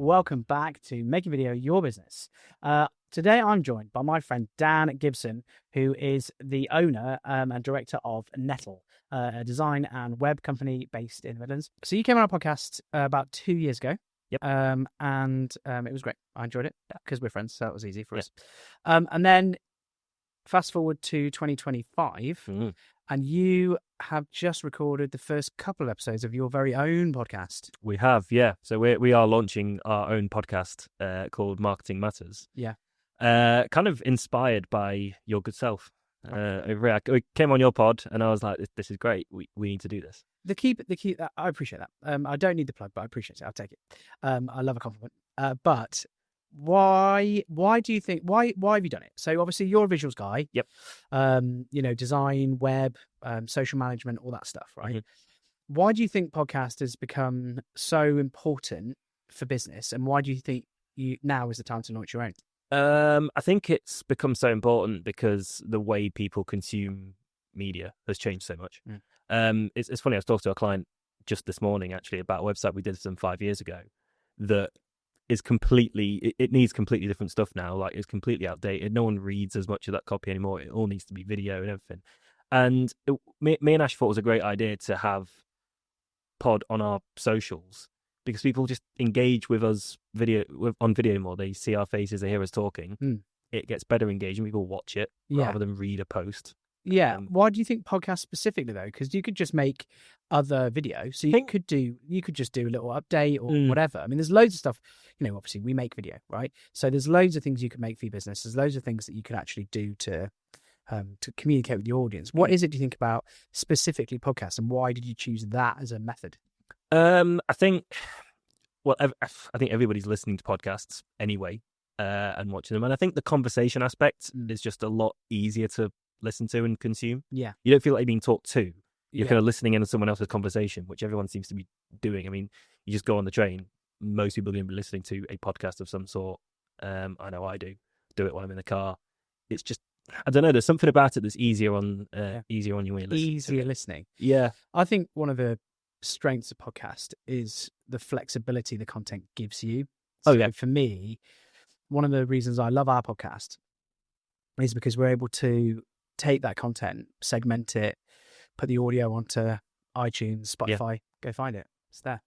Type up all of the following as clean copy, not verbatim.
welcome back to Making Video Your Business. Today I'm joined by my friend Dan Gibson, who is the owner and director of Nettl, a design and web company based in the Midlands. So you came on our podcast about 2 years ago. Yep. And it was great. I enjoyed it because we're friends, so it was easy for us. And then fast forward to 2025, and you have just recorded the first couple of episodes of your very own podcast. We have, yeah. So we are launching our own podcast called Marketing Matters. Yeah. Kind of inspired by your good self. I came on your pod and I was like, this is great. We need to do this. The key, I appreciate that. I don't need the plug, but I appreciate it. I'll take it. I love a compliment. But why do you think, why have you done it? So obviously you're a visuals guy. Yep. Design, web, social management, all that stuff, right? Mm-hmm. Why do you think podcast has become so important for business? And why do you think now is the time to launch your own? I think it's become so important because the way people consume media has changed so much. It's funny, I was talking to a client just this morning actually about a website we did some 5 years ago that is completely, it needs completely different stuff now. Like, it's completely outdated. No one reads as much of that copy anymore. It all needs to be video and everything. And me and Ash thought it was a great idea to have pod on our socials, because people just engage with us on video more. They see our faces, they hear us talking. It gets better engagement. People watch it rather than read a post. Yeah. Why do you think podcasts specifically though? Because you could just make other videos. So you could just do a little update or whatever. I mean, there's loads of stuff. Obviously we make video, right? So there's loads of things you can make for your business. There's loads of things that you can actually do to communicate with your audience. What is it do you think about specifically podcasts, and why did you choose that as a method? I think everybody's listening to podcasts anyway and watching them. And I think the conversation aspect is just a lot easier to listen to and consume. Yeah. You don't feel like you're being talked to. You're kind of listening in on someone else's conversation, which everyone seems to be doing. I mean, you just go on the train. Most people are going to be listening to a podcast of some sort. I know I do it while I'm in the car. It's just, I don't know, there's something about it that's easier on you when you're listening. Easier listening. Yeah. I think one of the strengths of podcast is the flexibility the content gives you. So for me, one of the reasons I love our podcast is because we're able to take that content, segment it, put the audio onto iTunes, Spotify, go find it. It's there.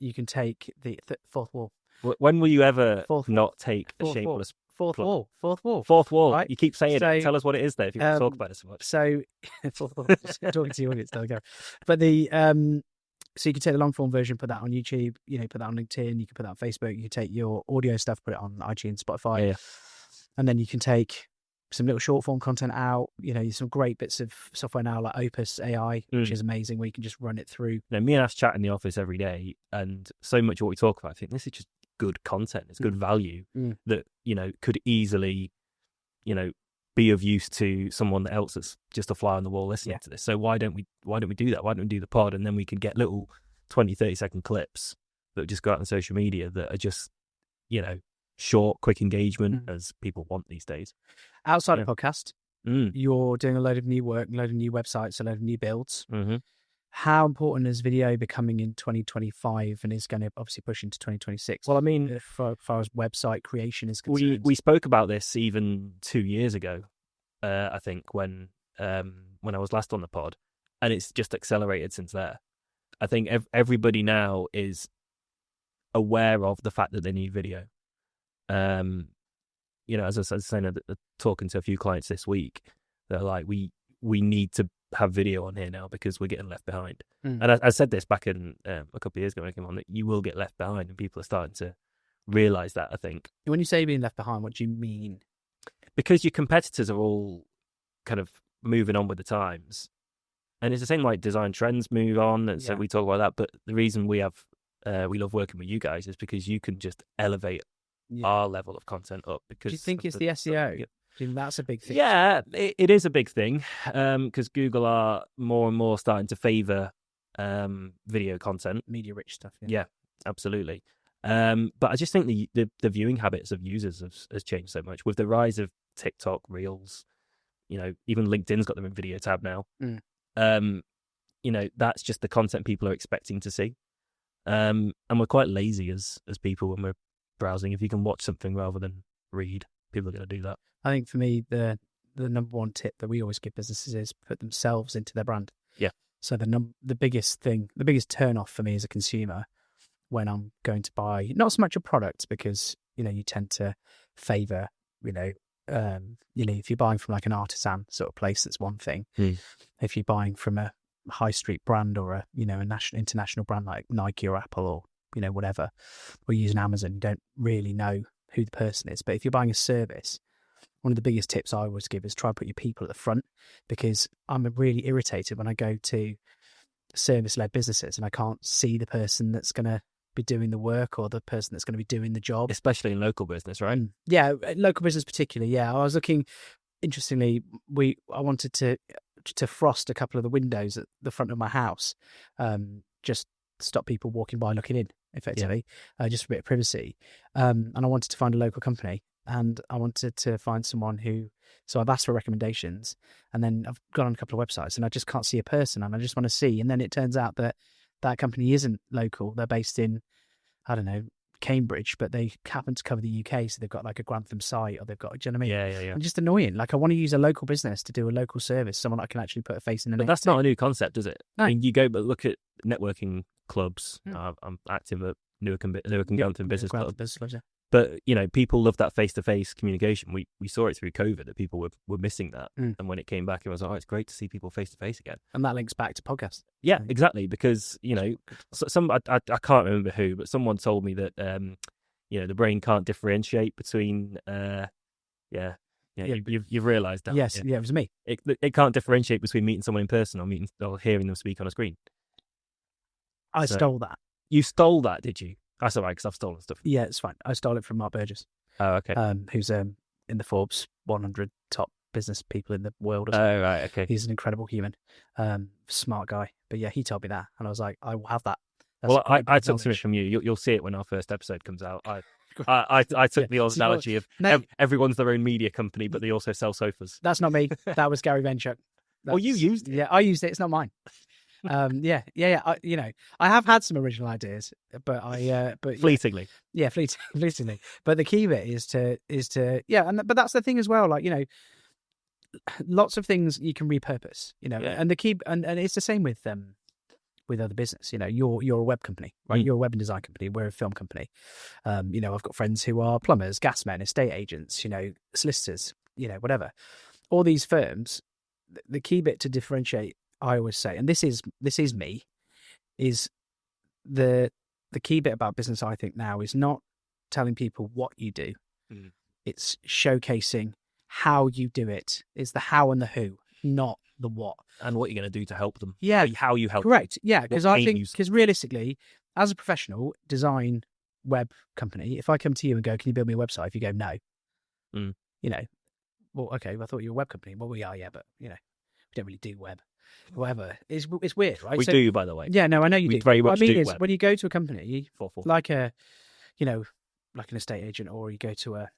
You can take the fourth wall. When will you ever take a shameless fourth wall? Fourth wall. Right? You keep saying it. Tell us what it is there if you want to talk about it so much. So, fourth wall. Talking to your audience, there we go. But so you can take the long form version, put that on YouTube, put that on LinkedIn, you can put that on Facebook, you can take your audio stuff, put it on iTunes, Spotify, and then you can take some little short form content out. Some great bits of software now like Opus AI, which is amazing, where you can just run it through. Me and Ash chat in the office every day, and so much of what we talk about, I think this is just good content. It's good value that could easily be of use to someone else that's just a fly on the wall listening to this. So why don't we do that? Why don't we do the pod, and then we can get little 20-30 second clips that just go out on social media that are just short, quick engagement as people want these days. Outside of podcast, you're doing a load of new work, a load of new websites, a load of new builds. How important is video becoming in 2025, and is going to obviously push into 2026? Well, I mean, as far as website creation is concerned, we spoke about this even 2 years ago. I think when I was last on the pod, and it's just accelerated since there. I think everybody now is aware of the fact that they need video. As I was saying, talking to a few clients this week, they're like, we need to have video on here now because we're getting left behind. And I said this back in a couple of years ago when I came on, that you will get left behind, and people are starting to realise that, I think. When you say being left behind, what do you mean? Because your competitors are all kind of moving on with the times. And it's the same like design trends move on, and so we talk about that. But the reason we love working with you guys is because you can just elevate our level of content up. Because do you think it's the SEO? Do you think that's a big thing? Yeah, it is a big thing, because Google are more and more starting to favour video content. Media-rich stuff. Yeah, absolutely. But I just think the viewing habits of users has changed so much with the rise of TikTok, Reels. Even LinkedIn's got their own video tab now. That's just the content people are expecting to see. And we're quite lazy as people when we're browsing. If you can watch something rather than read, people are going to do that. I think for me, the number one tip that we always give businesses is put themselves into their brand. Yeah. So the biggest turn off for me as a consumer when I'm going to buy, not so much a product, because, you tend to favour, if you're buying from like an artisan sort of place, that's one thing. If you're buying from a high street brand or a international brand like Nike or Apple or whatever, or using Amazon, you don't really know who the person is. But if you're buying a service, one of the biggest tips I always give is try and put your people at the front, because I'm really irritated when I go to service-led businesses and I can't see the person that's going to be doing the work or the person that's going to be doing the job. Especially in local business, right? Yeah, local business particularly. Yeah, I was looking, interestingly, I wanted to frost a couple of the windows at the front of my house, just stop people walking by looking in, effectively, just for a bit of privacy. And I wanted to find a local company. And I wanted to find someone so I've asked for recommendations, and then I've gone on a couple of websites and I just can't see a person, and I just want to see. And then it turns out that company isn't local. They're based in, I don't know, Cambridge, but they happen to cover the UK. So they've got like a Grantham site, or they've got, do you know what I mean? Yeah. And just annoying. Like, I want to use a local business to do a local service, someone I can actually put a face in the name. But that's not a new concept, is it? No. I mean, but look at networking clubs. I'm active at Newark Grantham Business Club. But, people love that face-to-face communication. We saw it through COVID that people were missing that. And when it came back, it was like, it's great to see people face-to-face again. And that links back to podcasts. Yeah, exactly. Because, I can't remember who, but someone told me that, the brain can't differentiate between, you've realised that. Yes, it was me. It can't differentiate between meeting someone in person or hearing them speak on a screen. I stole that. You stole that, did you? That's all right, because I've stolen stuff. Yeah, it's fine. I stole it from Mark Burgess. Oh, okay. Who's in the Forbes 100 top business people in the world. Oh, right, okay. He's an incredible human, smart guy. But yeah, he told me that, and I was like, I will have that. I took something from you. You'll see it when our first episode comes out. I took the old analogy of everyone's their own media company, but they also sell sofas. That's not me. That was Gary Vaynerchuk. You used it. Yeah, I used it. It's not mine. I have had some original ideas, but fleetingly. Yeah, fleetingly. But the key bit is to but that's the thing as well. Like, lots of things you can repurpose. And the key, and it's the same with other business. You're a web company, right? You're a web and design company. We're a film company. I've got friends who are plumbers, gasmen, estate agents, solicitors, whatever. All these firms. The key bit to differentiate, I always say, and this is me, is the key bit about business, I think, now is not telling people what you do. It's showcasing how you do it. It's the how and the who, not the what. And what you're going to do to help them. Yeah. How you help Correct. them. Yeah, because realistically, as a professional design web company, if I come to you and go, can you build me a website? If you go, no. Well, okay, I thought you were a web company. Well, we are, yeah, but, we don't really do web. Whatever. It's weird, right? We do, by the way. Yeah, no, I know you do. Very much what I mean do is, web. when you go to a company, 4-4. like like an estate agent, or you go to a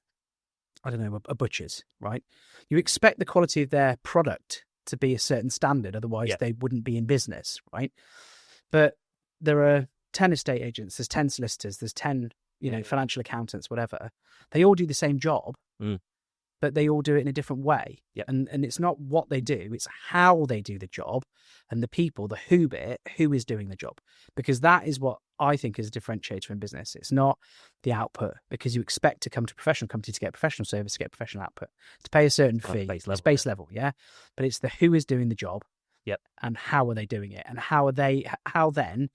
butcher's, right? You expect the quality of their product to be a certain standard, otherwise they wouldn't be in business, right? But there are 10 estate agents, there's 10 solicitors, there's 10, financial accountants, whatever. They all do the same job. But they all do it in a different way. Yep. And it's not what they do, it's how they do the job, and the people, the who bit, who is doing the job. Because that is what I think is a differentiator in business. It's not the output, because you expect to come to a professional company to get professional service, to get professional output, to pay a certain fee. Base level, yeah. But it's the who is doing the job. Yep. And how are they doing it? And how then,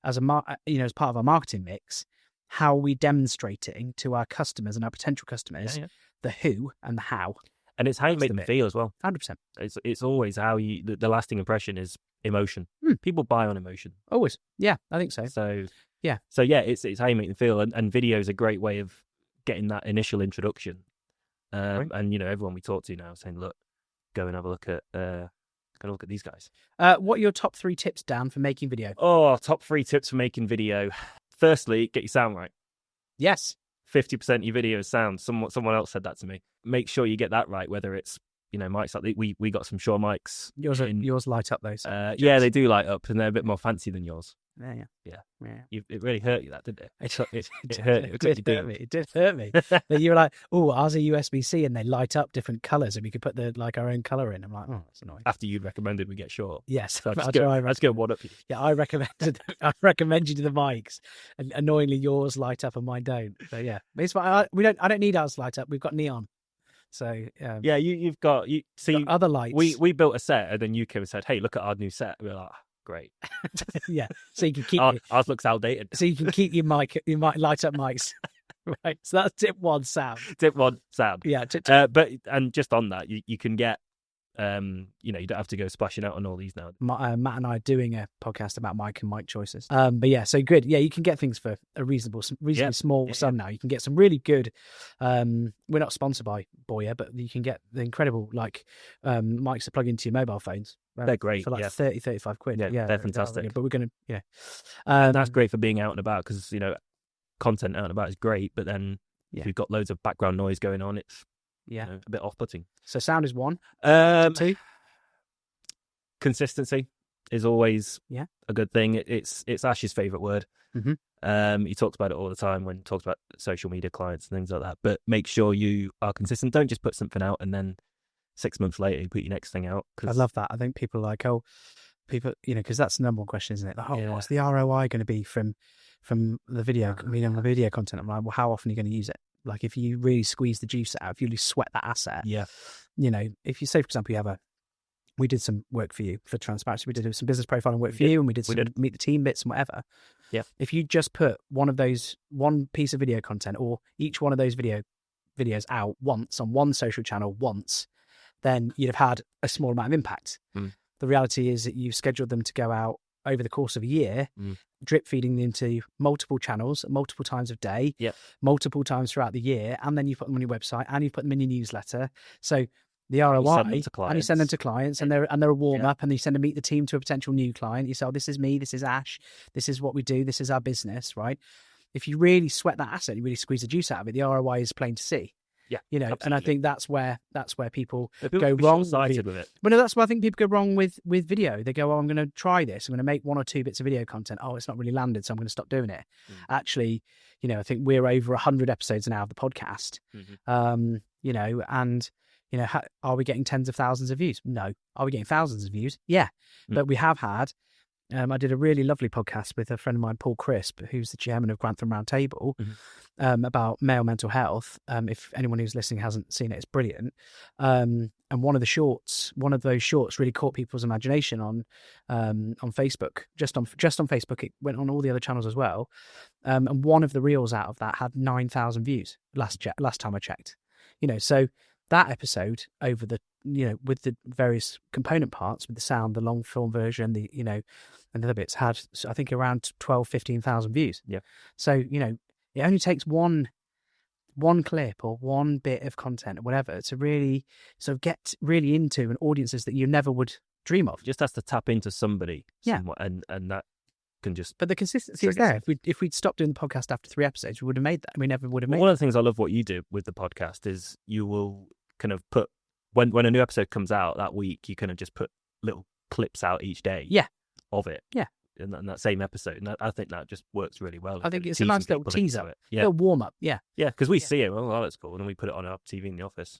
as as part of our marketing mix, how are we demonstrating to our customers and our potential customers the who and the how. And it's how you make them feel as well. 100%. It's always how the lasting impression is emotion. People buy on emotion. Always. Yeah, I think so. So yeah, it's how you make them feel. And video is a great way of getting that initial introduction. Right. And, everyone we talk to now is saying, look, go and have a look at these guys. What are your top 3 tips, Dan, for making video? Oh, top 3 tips for making video. Firstly, get your sound right. Yes. 50% of your video is sound. Someone else said that to me. Make sure you get that right, whether it's, mics like we got some Shure mics. Yours light up, those. Yeah, they do light up, and they're a bit more fancy than yours. It really hurt you, that, didn't it? It hurt you. It did hurt me. It did hurt me. That you were like, oh, ours are USB-C and they light up different colours and we could put our own colour in. I'm like, oh, that's annoying. After you recommended we get short. Yes. So let's go one up you. Yeah, I recommend you to the mics, and annoyingly yours light up and mine don't. So yeah, but it's fine. I don't need ours to light up. We've got neon. So you've got other lights. We built a set and then you came and said, hey, look at our new set. We were like, great. Yeah, so you can keep ours looks outdated. So you can keep your light up mics. Right. So that's tip 1, sound. Tip 1, sound. Yeah. But just on that, you can get you don't have to go splashing out on all these now. Matt and I are doing a podcast about mic and mic choices. But yeah, so good. Yeah, you can get things for a reasonably small sum now. You can get some really good. We're not sponsored by Boya, but you can get the incredible mics to plug into your mobile phones. They're great for 30, 35 quid. Yeah, they're fantastic. But we're gonna and that's great for being out and about because content out and about is great, but then if you've got loads of background noise going on, it's a bit off-putting. So sound is 1. 2, consistency is always a good thing. It's Ash's favourite word. Mm-hmm. He talks about it all the time when he talks about social media clients and things like that. But make sure you are consistent. Don't just put something out and then 6 months later you put your next thing out. I love that. I think people are like, because that's the number one question, isn't it? Like, what's the ROI going to be from the video, the video content? I'm like, well, how often are you going to use it? Like, if you really squeeze the juice out, if you really sweat that asset, if you say, for example, we did some work for you for transparency, we did some business profiling work for you, and we did some meet the team bits and whatever. Yeah. If you just put one piece of video content or each one of those videos out once on one social channel once, then you'd have had a small amount of impact. The reality is that you've scheduled them to go out over the course of a year, drip feeding into multiple channels, multiple times of day, multiple times throughout the year, and then you put them on your website and you put them in your newsletter. So the ROI, and you send them to clients, and they're a warm up, and you send to meet the team to a potential new client. You say, oh, this is me, this is Ash, this is what we do, this is our business, right? If you really sweat that asset, you really squeeze the juice out of it, the ROI is plain to see. Yeah, absolutely. And I think that's where people go wrong with it. But no, that's why I think people go wrong with video. They go, oh, I'm going to try this. I'm going to make 1 or 2 bits of video content. Oh, it's not really landed, so I'm going to stop doing it. Actually, I think we're over 100 episodes now of the podcast. And are we getting tens of thousands of views? No. Are we getting thousands of views? Yeah. But we have had. I did a really lovely podcast with a friend of mine, Paul Crisp, who's the chairman of Grantham Roundtable, about male mental health. If anyone who's listening hasn't seen it, it's brilliant. And one of those shorts really caught people's imagination on Facebook. Just on Facebook, it went on all the other channels as well. And one of the reels out of that had 9,000 views last time I checked. So that episode over the with the various component parts, with the sound, the long film version, and the other bits had, I think, around 15,000 views. Yeah. So it only takes one clip or one bit of content or whatever to really sort of get really into an audiences that you never would dream of. Just has to tap into somebody. Somewhat, and that can just. But the consistency is there. If we'd stopped doing the podcast after 3 episodes, we would have made that. We never would have made. One of the things I love what you do with the podcast is you will kind of put when a new episode comes out that week, you kind of just put little clips out each day. Yeah. Of it. Yeah. In that same episode, and I think that just works really well. I think it's a nice little teaser, yeah, little warm up. Yeah, because we see it. Well, that's cool, and then we put it on our TV in the office.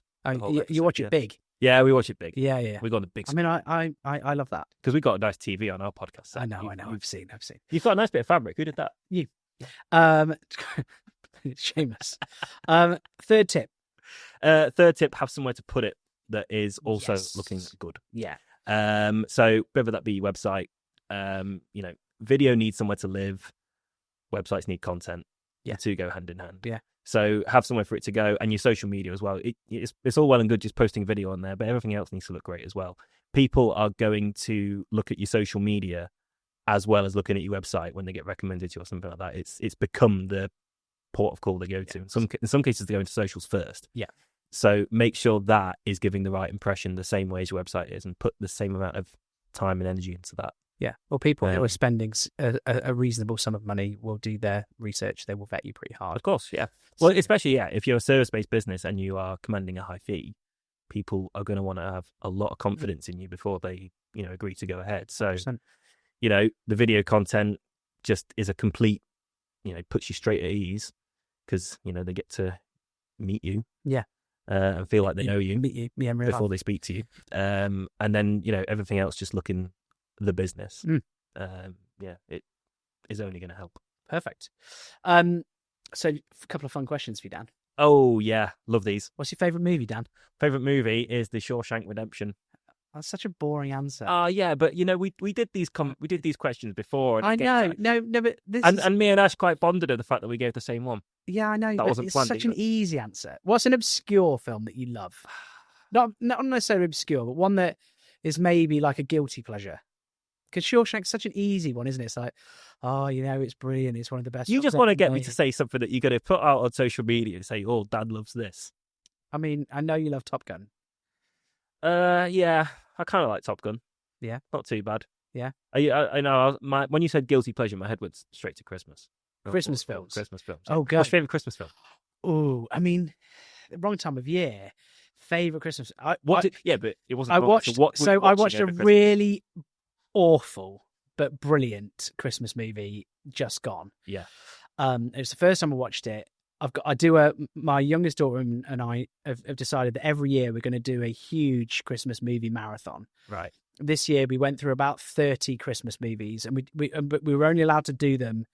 You watch it big. Yeah, we watch it big. Yeah. We got on the big screen. I mean, I love that because we got a nice TV on our podcast set. I know. I've seen. You've got a nice bit of fabric. Who did that? You. Shameless. Third tip. Have somewhere to put it that is also looking good. Yeah. So whether that be your website, video needs somewhere to live. Websites need content. Yeah. The two go hand in hand. Yeah. So have somewhere for it to go, and your social media as well. It's all well and good just posting a video on there, but everything else needs to look great as well. People are going to look at your social media as well as looking at your website when they get recommended to you or something like that. It's become the port of call they go to. In some cases, they go into socials first. Yeah. So make sure that is giving the right impression the same way as your website is, and put the same amount of time and energy into that. Yeah. Well, people who are spending a reasonable sum of money will do their research. They will vet you pretty hard. Of course, yeah. Well, especially, if you're a service-based business and you are commanding a high fee, people are going to want to have a lot of confidence in you before they, agree to go ahead. So, 100%. The video content, just is a complete, puts you straight at ease because, they get to meet you. Yeah. And feel like they know you, meet you before they speak to you. And then, everything else just looking the business. It is only going to help. Perfect. So a couple of fun questions for you, Dan. Oh, yeah. Love these. What's your favourite movie, Dan? Favourite movie is The Shawshank Redemption. That's such a boring answer. Yeah, but we did these questions before. I know. No, but this and me and Ash quite bonded at the fact that we gave the same one. Yeah, I know. That wasn't it's planned such either. an easy answer. What's an obscure film that you love? Not necessarily obscure, but one that is maybe like a guilty pleasure. Because Shawshank's such an easy one, isn't it? It's like, it's brilliant. It's one of the best. You just want to get me to say something that you're going to put out on social media and say, "Oh, Dad loves this." I mean, I know you love Top Gun. Yeah, I kind of like Top Gun. Yeah, not too bad. Yeah, I know. When you said guilty pleasure, my head went straight to Christmas. Christmas films. Christmas films. Oh, God. What's your favourite Christmas film? Oh, I mean, wrong time of year. Favourite Christmas. But it wasn't. I watched a really awful but brilliant Christmas movie just gone. Yeah. It was the first time I watched it. My youngest daughter and I have decided that every year we're going to do a huge Christmas movie marathon. Right. This year we went through about 30 Christmas movies, and but we were only allowed to do them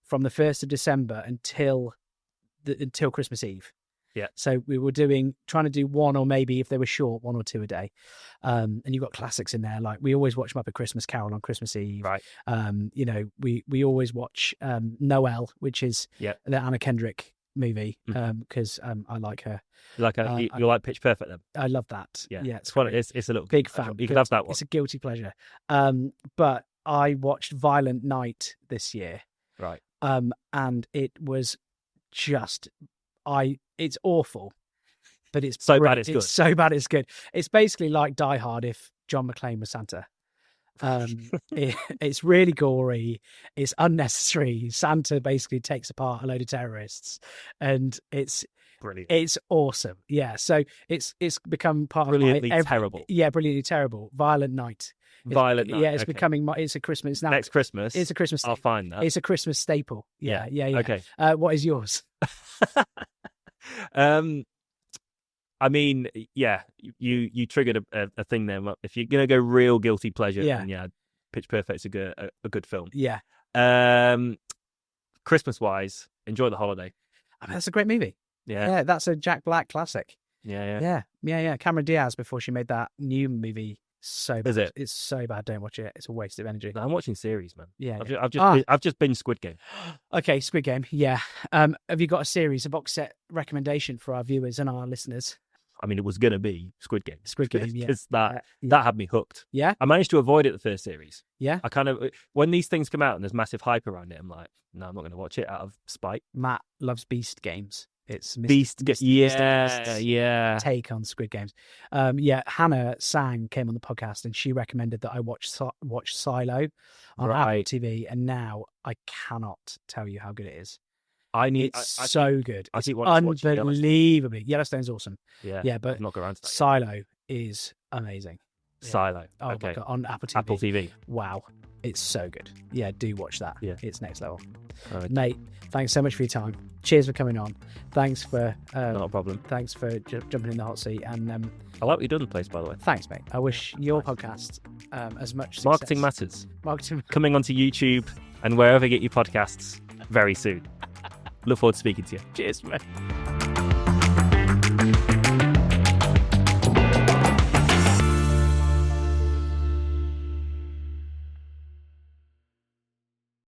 from the 1st of December until Christmas Eve. Yeah. So we were trying to do one, or maybe if they were short, 1 or 2 a day. And you've got classics in there. Like we always watch Muppet Christmas Carol on Christmas Eve. Right. We always watch Noel, which is the Anna Kendrick movie, because I like her. You like Pitch Perfect then? I love that. Yeah. It's fun. It's a little big fan. You can have that one. It's a guilty pleasure. But I watched Violent Night this year. Right. And it was just it's awful, but it's so bad it's good. It's so bad it's good. It's basically like Die Hard if John McClane was Santa. It's really gory. It's unnecessary. Santa basically takes apart a load of terrorists, and it's brilliant. It's awesome. Yeah. So it's become part brilliantly of my terrible. Yeah, brilliantly terrible. Violent Night. Violent Night. Yeah, it's becoming. It's a Christmas now. Next Christmas. It's a Christmas. I'll find that. It's a Christmas staple. Yeah. Okay. What is yours? I mean, yeah, you triggered a thing there. If you're gonna go real guilty pleasure, then Pitch Perfect's a good film. Yeah. Christmas wise, enjoy the holiday. I mean, that's a great movie. Yeah, that's a Jack Black classic. Yeah. Cameron Diaz before she made that new movie. So bad. Is it? It's so bad. Don't watch it. It's a waste of energy. No, I'm watching series, man. Yeah. I've just binged Squid Game. Okay, Squid Game. Yeah. Have you got a box set recommendation for our viewers and our listeners? I mean, it was going to be Squid Game. Yeah. Because that had me hooked. Yeah. I managed to avoid it the first series. Yeah. I kind of, when these things come out and there's massive hype around it, I'm like, no, I'm not going to watch it out of spite. Matt loves Beast games. It's Beast. Yeah. Take on Squid Games. Hannah Sang came on the podcast and she recommended that I watch Silo on Apple TV, and now I cannot tell you how good it is. It's so good. It's unbelievably. Yellowstone's awesome. Yeah, but I'm not going around to that. Silo is amazing. Silo. Oh okay. my God, on Apple TV. Apple TV. Wow, it's so good. Yeah, do watch that. Yeah, it's next level. Right. Nate, thanks so much for your time. Cheers for coming on. Thanks for not a problem. Thanks for jumping in the hot seat. And I like what you've done the place, by the way. Thanks, mate. I wish your podcast as much success. Marketing Matters. Coming onto YouTube and wherever you get your podcasts very soon. Look forward to speaking to you. Cheers, mate.